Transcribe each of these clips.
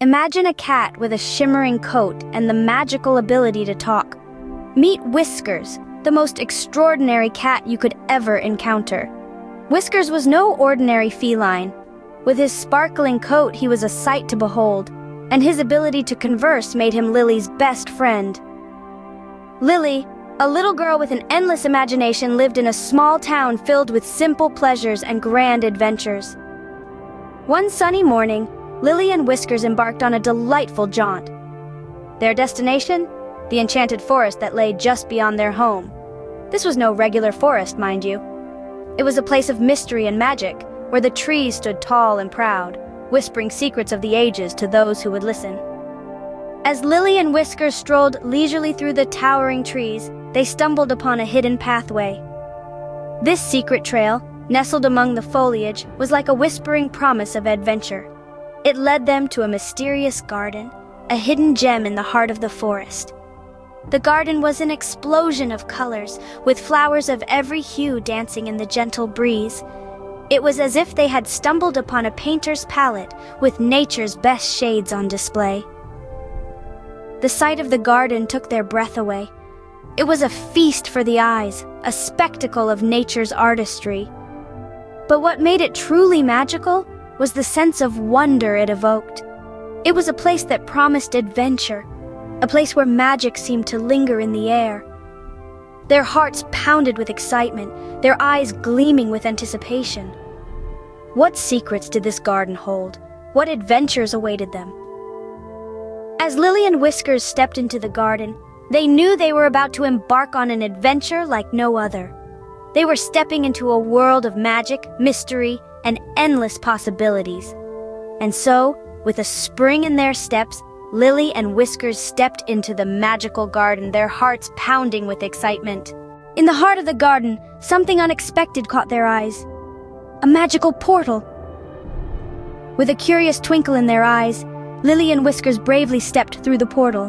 Imagine a cat with a shimmering coat and the magical ability to talk. Meet Whiskers, the most extraordinary cat you could ever encounter. Whiskers was no ordinary feline. With his sparkling coat, he was a sight to behold, and his ability to converse made him Lily's best friend. Lily, a little girl with an endless imagination, lived in a small town filled with simple pleasures and grand adventures. One sunny morning, Lily and Whiskers embarked on a delightful jaunt. Their destination? The enchanted forest that lay just beyond their home. This was no regular forest, mind you. It was a place of mystery and magic, where the trees stood tall and proud, whispering secrets of the ages to those who would listen. As Lily and Whiskers strolled leisurely through the towering trees, they stumbled upon a hidden pathway. This secret trail, nestled among the foliage, was like a whispering promise of adventure. It led them to a mysterious garden, a hidden gem in the heart of the forest. The garden was an explosion of colors, with flowers of every hue dancing in the gentle breeze. It was as if they had stumbled upon a painter's palette, with nature's best shades on display. The sight of the garden took their breath away. It was a feast for the eyes, a spectacle of nature's artistry. But what made it truly magical was the sense of wonder it evoked. It was a place that promised adventure, a place where magic seemed to linger in the air. Their hearts pounded with excitement, their eyes gleaming with anticipation. What secrets did this garden hold? What adventures awaited them? As Lily and Whiskers stepped into the garden, they knew they were about to embark on an adventure like no other. They were stepping into a world of magic, mystery, and endless possibilities. And so, with a spring in their steps, Lily and Whiskers stepped into the magical garden, their hearts pounding with excitement. In the heart of the garden, something unexpected caught their eyes. A magical portal. With a curious twinkle in their eyes, Lily and Whiskers bravely stepped through the portal.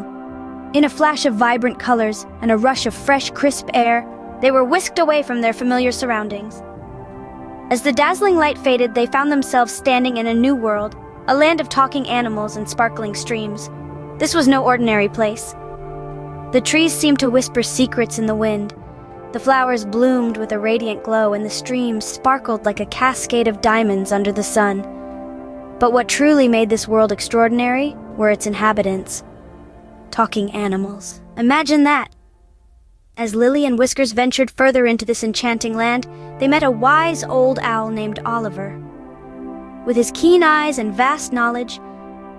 In a flash of vibrant colors and a rush of fresh, crisp air, they were whisked away from their familiar surroundings. As the dazzling light faded, they found themselves standing in a new world, a land of talking animals and sparkling streams. This was no ordinary place. The trees seemed to whisper secrets in the wind. The flowers bloomed with a radiant glow, and the streams sparkled like a cascade of diamonds under the sun. But what truly made this world extraordinary were its inhabitants. Talking animals. Imagine that! As Lily and Whiskers ventured further into this enchanting land, they met a wise old owl named Oliver. With his keen eyes and vast knowledge,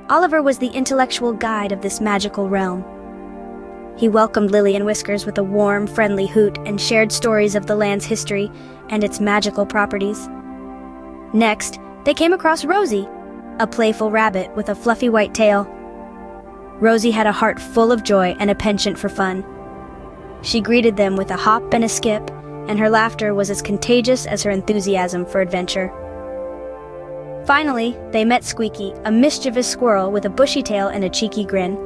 Oliver was the intellectual guide of this magical realm. He welcomed Lily and Whiskers with a warm, friendly hoot and shared stories of the land's history and its magical properties. Next, they came across Rosie, a playful rabbit with a fluffy white tail. Rosie had a heart full of joy and a penchant for fun. She greeted them with a hop and a skip, and her laughter was as contagious as her enthusiasm for adventure. Finally, they met Squeaky, a mischievous squirrel with a bushy tail and a cheeky grin.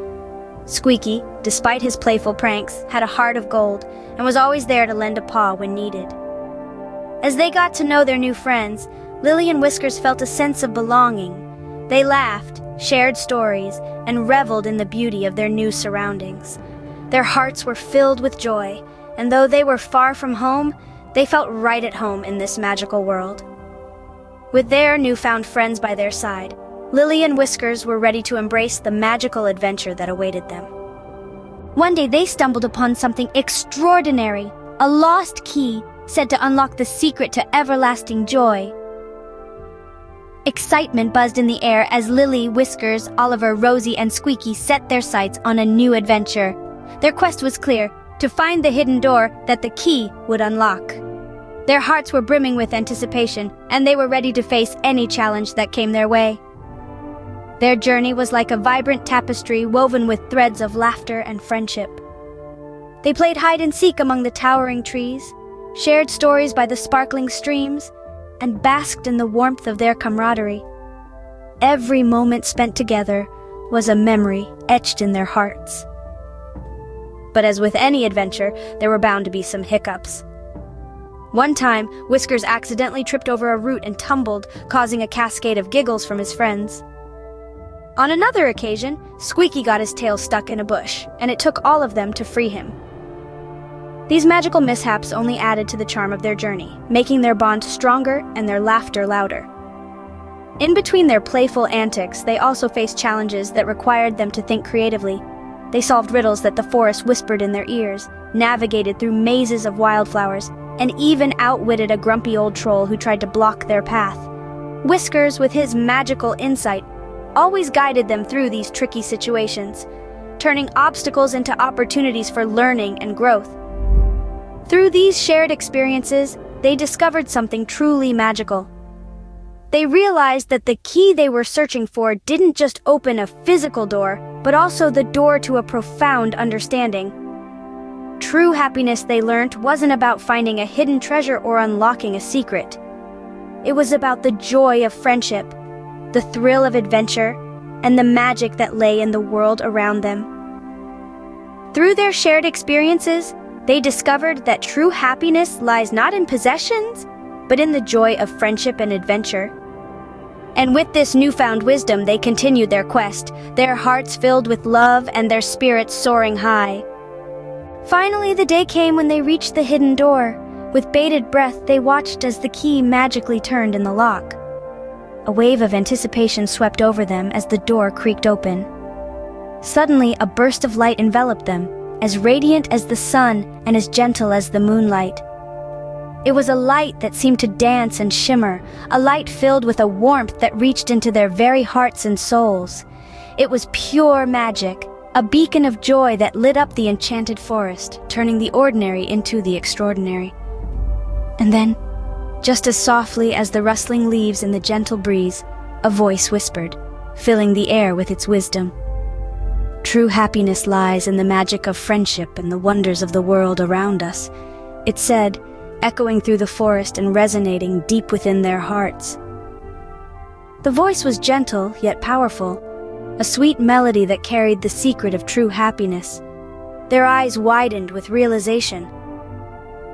Squeaky, despite his playful pranks, had a heart of gold and was always there to lend a paw when needed. As they got to know their new friends, Lily and Whiskers felt a sense of belonging. They laughed, shared stories, and reveled in the beauty of their new surroundings. Their hearts were filled with joy, and though they were far from home, they felt right at home in this magical world. With their newfound friends by their side, Lily and Whiskers were ready to embrace the magical adventure that awaited them. One day they stumbled upon something extraordinary, a lost key said to unlock the secret to everlasting joy. Excitement buzzed in the air as Lily, Whiskers, Oliver, Rosie, and Squeaky set their sights on a new adventure. Their quest was clear, to find the hidden door that the key would unlock. Their hearts were brimming with anticipation, and they were ready to face any challenge that came their way. Their journey was like a vibrant tapestry woven with threads of laughter and friendship. They played hide and seek among the towering trees, shared stories by the sparkling streams, and basked in the warmth of their camaraderie. Every moment spent together was a memory etched in their hearts. But as with any adventure, there were bound to be some hiccups. One time, Whiskers accidentally tripped over a root and tumbled, causing a cascade of giggles from his friends. On another occasion, Squeaky got his tail stuck in a bush, and it took all of them to free him. These magical mishaps only added to the charm of their journey, making their bond stronger and their laughter louder. In between their playful antics, they also faced challenges that required them to think creatively. They solved riddles that the forest whispered in their ears, navigated through mazes of wildflowers, and even outwitted a grumpy old troll who tried to block their path. Whiskers, with his magical insight, always guided them through these tricky situations, turning obstacles into opportunities for learning and growth. Through these shared experiences, they discovered something truly magical. They realized that the key they were searching for didn't just open a physical door, but also the door to a profound understanding. True happiness, they learned, wasn't about finding a hidden treasure or unlocking a secret. It was about the joy of friendship, the thrill of adventure, and the magic that lay in the world around them. Through their shared experiences, they discovered that true happiness lies not in possessions, but in the joy of friendship and adventure. And with this newfound wisdom, they continued their quest, their hearts filled with love and their spirits soaring high. Finally, the day came when they reached the hidden door. With bated breath, they watched as the key magically turned in the lock. A wave of anticipation swept over them as the door creaked open. Suddenly, a burst of light enveloped them, as radiant as the sun and as gentle as the moonlight. It was a light that seemed to dance and shimmer, a light filled with a warmth that reached into their very hearts and souls. It was pure magic, a beacon of joy that lit up the enchanted forest, turning the ordinary into the extraordinary. And then, just as softly as the rustling leaves in the gentle breeze, a voice whispered, filling the air with its wisdom. True happiness lies in the magic of friendship and the wonders of the world around us, it said, echoing through the forest and resonating deep within their hearts. The voice was gentle yet powerful, a sweet melody that carried the secret of true happiness. Their eyes widened with realization.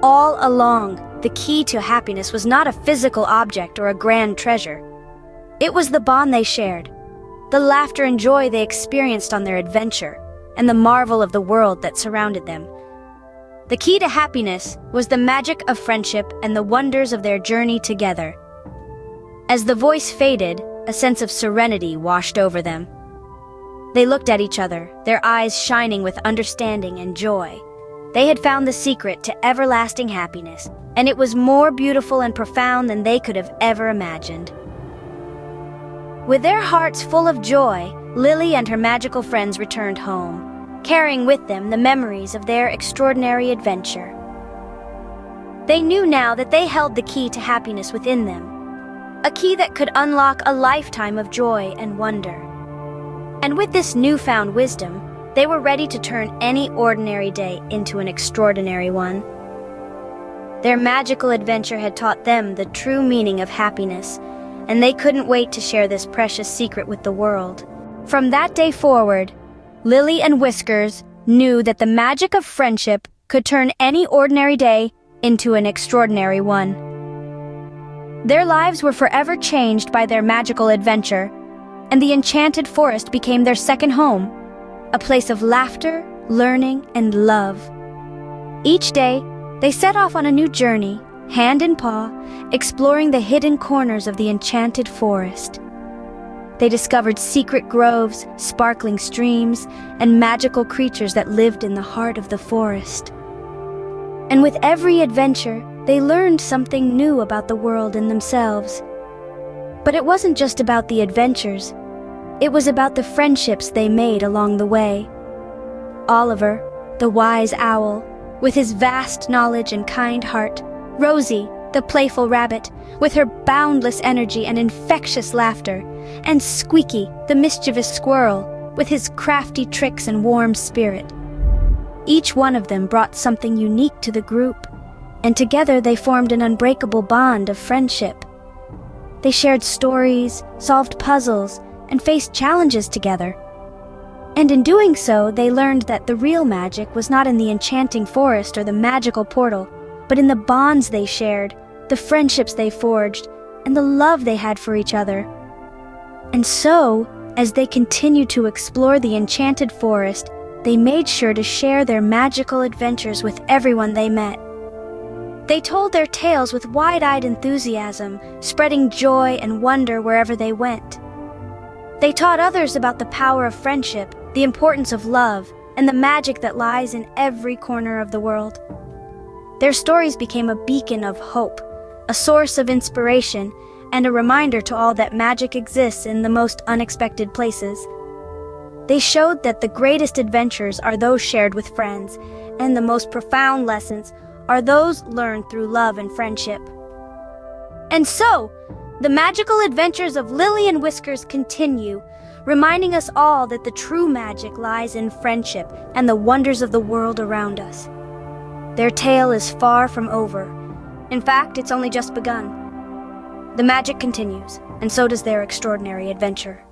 All along, the key to happiness was not a physical object or a grand treasure. It was the bond they shared, the laughter and joy they experienced on their adventure, and the marvel of the world that surrounded them. The key to happiness was the magic of friendship and the wonders of their journey together. As the voice faded, a sense of serenity washed over them. They looked at each other, their eyes shining with understanding and joy. They had found the secret to everlasting happiness, and it was more beautiful and profound than they could have ever imagined. With their hearts full of joy, Lily and her magical friends returned home, carrying with them the memories of their extraordinary adventure. They knew now that they held the key to happiness within them, a key that could unlock a lifetime of joy and wonder. And with this newfound wisdom, they were ready to turn any ordinary day into an extraordinary one. Their magical adventure had taught them the true meaning of happiness, and they couldn't wait to share this precious secret with the world. From that day forward, Lily and Whiskers knew that the magic of friendship could turn any ordinary day into an extraordinary one. Their lives were forever changed by their magical adventure, and the enchanted forest became their second home, a place of laughter, learning, and love. Each day, they set off on a new journey, hand in paw, exploring the hidden corners of the enchanted forest. They discovered secret groves, sparkling streams, and magical creatures that lived in the heart of the forest. And with every adventure, they learned something new about the world and themselves. But it wasn't just about the adventures. It was about the friendships they made along the way. Oliver, the wise owl, with his vast knowledge and kind heart, Rosie, the playful rabbit, with her boundless energy and infectious laughter, and Squeaky, the mischievous squirrel, with his crafty tricks and warm spirit. Each one of them brought something unique to the group, and together they formed an unbreakable bond of friendship. They shared stories, solved puzzles, and faced challenges together. And in doing so, they learned that the real magic was not in the enchanting forest or the magical portal, but in the bonds they shared, the friendships they forged, and the love they had for each other. And so, As they continued to explore the enchanted forest, they made sure to share their magical adventures with everyone they met. They told their tales with wide-eyed enthusiasm, spreading joy and wonder wherever they went. They taught others about the power of friendship, the importance of love, and the magic that lies in every corner of the world. Their stories became a beacon of hope, a source of inspiration, and a reminder to all that magic exists in the most unexpected places. They showed that the greatest adventures are those shared with friends, and the most profound lessons are those learned through love and friendship. And so, the magical adventures of Lily and Whiskers continue, reminding us all that the true magic lies in friendship and the wonders of the world around us. Their tale is far from over. In fact, it's only just begun. The magic continues, and so does their extraordinary adventure.